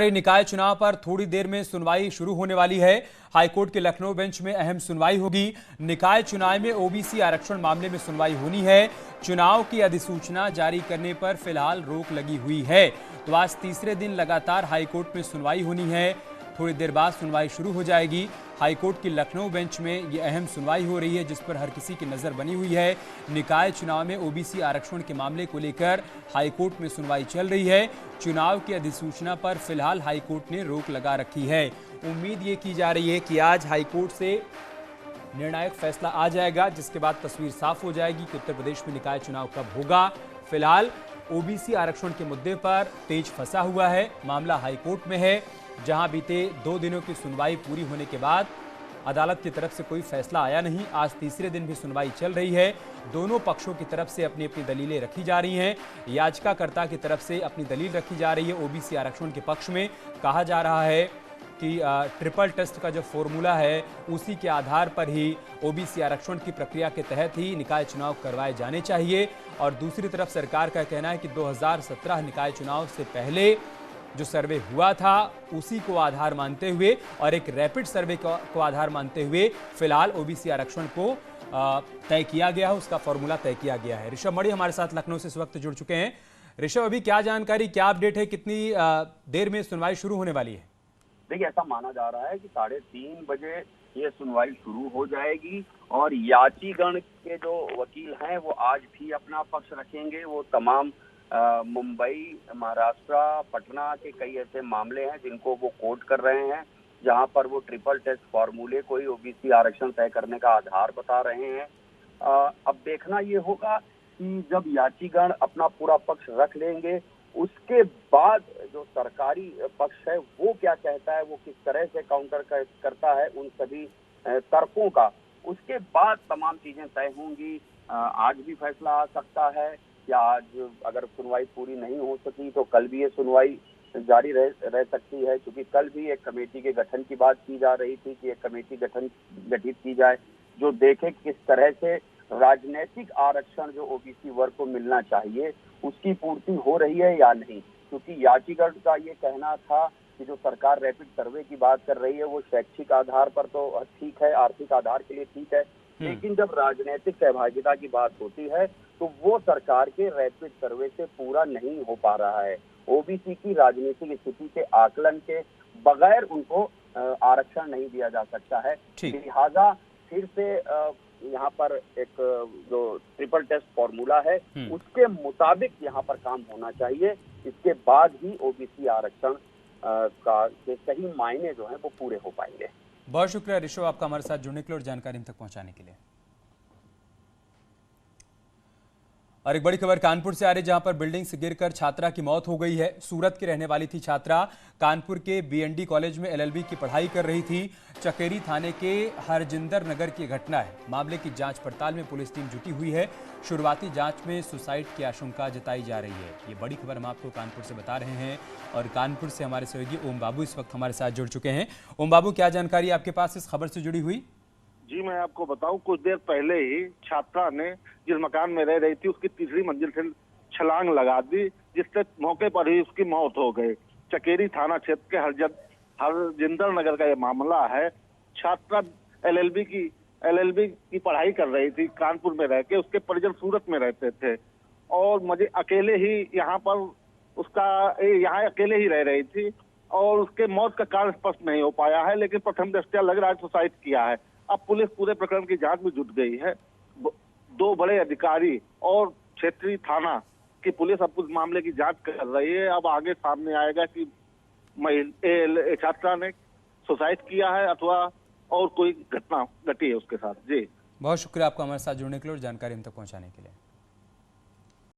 निकाय चुनाव पर थोड़ी देर में सुनवाई शुरू होने वाली है। हाईकोर्ट के लखनऊ बेंच में अहम सुनवाई होगी। निकाय चुनाव में ओबीसी आरक्षण मामले में सुनवाई होनी है। चुनाव की अधिसूचना जारी करने पर फिलहाल रोक लगी हुई है। तो आज तीसरे दिन लगातार हाईकोर्ट में सुनवाई होनी है। थोड़ी देर बाद सुनवाई शुरू हो जाएगी। हाईकोर्ट की लखनऊ बेंच में ये अहम सुनवाई हो रही है, जिस पर हर किसी की नजर बनी हुई है। निकाय चुनाव में ओबीसी आरक्षण के मामले को लेकर हाईकोर्ट में सुनवाई चल रही है। चुनाव की अधिसूचना पर फिलहाल हाईकोर्ट ने रोक लगा रखी है। उम्मीद ये की जा रही है कि आज हाईकोर्ट से निर्णायक फैसला आ जाएगा, जिसके बाद तस्वीर साफ हो जाएगी कि उत्तर प्रदेश में निकाय चुनाव कब होगा। फिलहाल ओबीसी आरक्षण के मुद्दे पर तेज फंसा हुआ है। मामला हाईकोर्ट में है, जहां बीते 2 दिनों की सुनवाई पूरी होने के बाद अदालत की तरफ से कोई फैसला आया नहीं। आज तीसरे दिन भी सुनवाई चल रही है। दोनों पक्षों की तरफ से अपनी अपनी दलीलें रखी जा रही हैं। याचिकाकर्ता की तरफ से अपनी दलील रखी जा रही है। ओबीसी आरक्षण के पक्ष में कहा जा रहा है कि ट्रिपल टेस्ट का जो फॉर्मूला है, उसी के आधार पर ही ओबीसी आरक्षण की प्रक्रिया के तहत ही निकाय चुनाव करवाए जाने चाहिए। और दूसरी तरफ सरकार का कहना है कि 2017 निकाय चुनाव से पहले जो सर्वे हुआ था, उसी को आधार मानते हुए और एक रैपिड सर्वे को आधार मानते हुए फिलहाल ओबीसी आरक्षण को तय किया गया है, उसका फॉर्मूला तय किया गया है। ऋषभ मणि हमारे साथ लखनऊ से इस वक्त जुड़ चुके हैं। ऋषभ, अभी क्या जानकारी, क्या अपडेट है, कितनी देर में सुनवाई शुरू होने वाली है? देखिए, ऐसा माना जा रहा है कि 3:30 बजे ये सुनवाई शुरू हो जाएगी और याचिगण के जो वकील हैं वो आज भी अपना पक्ष रखेंगे। वो तमाम मुंबई, महाराष्ट्र, पटना के कई ऐसे मामले हैं जिनको वो कोर्ट कर रहे हैं, जहां पर वो ट्रिपल टेस्ट फॉर्मूले को ही ओबीसी आरक्षण तय करने का आधार बता रहे हैं। अब देखना ये होगा कि जब याचिगण अपना पूरा पक्ष रख लेंगे, उसके बाद जो सरकारी पक्ष है वो क्या कहता है, वो किस तरह से काउंटर करता है उन सभी तर्कों का, उसके बाद तमाम चीजें तय होंगी। आज भी फैसला आ सकता है, या आज अगर सुनवाई पूरी नहीं हो सकी तो कल भी ये सुनवाई जारी रह सकती है, क्योंकि कल भी एक कमेटी के गठन की बात की जा रही थी कि एक कमेटी गठित की जाए जो देखे किस तरह से राजनीतिक आरक्षण जो ओबीसी वर्ग को मिलना चाहिए उसकी पूर्ति हो रही है या नहीं। क्योंकि याचिगण का ये कहना था कि जो सरकार रैपिड सर्वे की बात कर रही है वो शैक्षिक आधार पर तो ठीक है, आर्थिक आधार के लिए ठीक है, लेकिन जब राजनीतिक सहभागिता की बात होती है तो वो सरकार के रैपिड सर्वे से पूरा नहीं हो पा रहा है। ओबीसी की राजनीतिक स्थिति के आकलन के बगैर उनको आरक्षण नहीं दिया जा सकता है। लिहाजा फिर से यहाँ पर एक जो ट्रिपल टेस्ट फॉर्मूला है उसके मुताबिक यहाँ पर काम होना चाहिए। इसके बाद ही ओबीसी आरक्षण का के सही मायने जो है वो पूरे हो पाएंगे। बहुत शुक्रिया ऋषभ, आपका हमारे साथ जुड़ने के लिए और जानकारी हम तक पहुंचाने के लिए। और एक बड़ी खबर कानपुर से आ रही है, जहां पर बिल्डिंग से गिरकर छात्रा की मौत हो गई है। सूरत की रहने वाली थी छात्रा। कानपुर के बीएनडी कॉलेज में एलएलबी की पढ़ाई कर रही थी। चकेरी थाने के हरजिंदर नगर की घटना है। मामले की जांच पड़ताल में पुलिस टीम जुटी हुई है। शुरुआती जांच में सुसाइड की आशंका जताई जा रही है। ये बड़ी खबर हम आपको कानपुर से बता रहे हैं और कानपुर से हमारे सहयोगी ओम बाबू इस वक्त हमारे साथ जुड़ चुके हैं। ओम बाबू, क्या जानकारी आपके पास इस खबर से जुड़ी हुई? जी, मैं आपको बताऊं, कुछ देर पहले ही छात्रा ने जिस मकान में रह रही थी उसकी तीसरी मंजिल से छलांग लगा दी, जिससे मौके पर ही उसकी मौत हो गई। चकेरी थाना क्षेत्र के हरजिंदर नगर का यह मामला है। छात्रा एलएलबी की पढ़ाई कर रही थी कानपुर में रह के। उसके परिजन सूरत में रहते थे और मुझे अकेले ही यहाँ अकेले ही रह रही थी और उसके मौत का कारण स्पष्ट नहीं हो पाया है, लेकिन प्रथम दृष्टया लग रहा है सुसाइड किया है। अब पुलिस पूरे प्रकरण की जांच में जुट गई है। 2 बड़े अधिकारी और क्षेत्रीय थाना की पुलिस अब उस मामले की जांच कर रही है। अब आगे सामने आएगा कि छात्रा ने सुसाइड किया है अथवा और कोई घटना घटी है उसके साथ। जी, बहुत शुक्रिया आपका हमारे साथ जुड़ने के लिए और जानकारी हम तक पहुंचाने के लिए।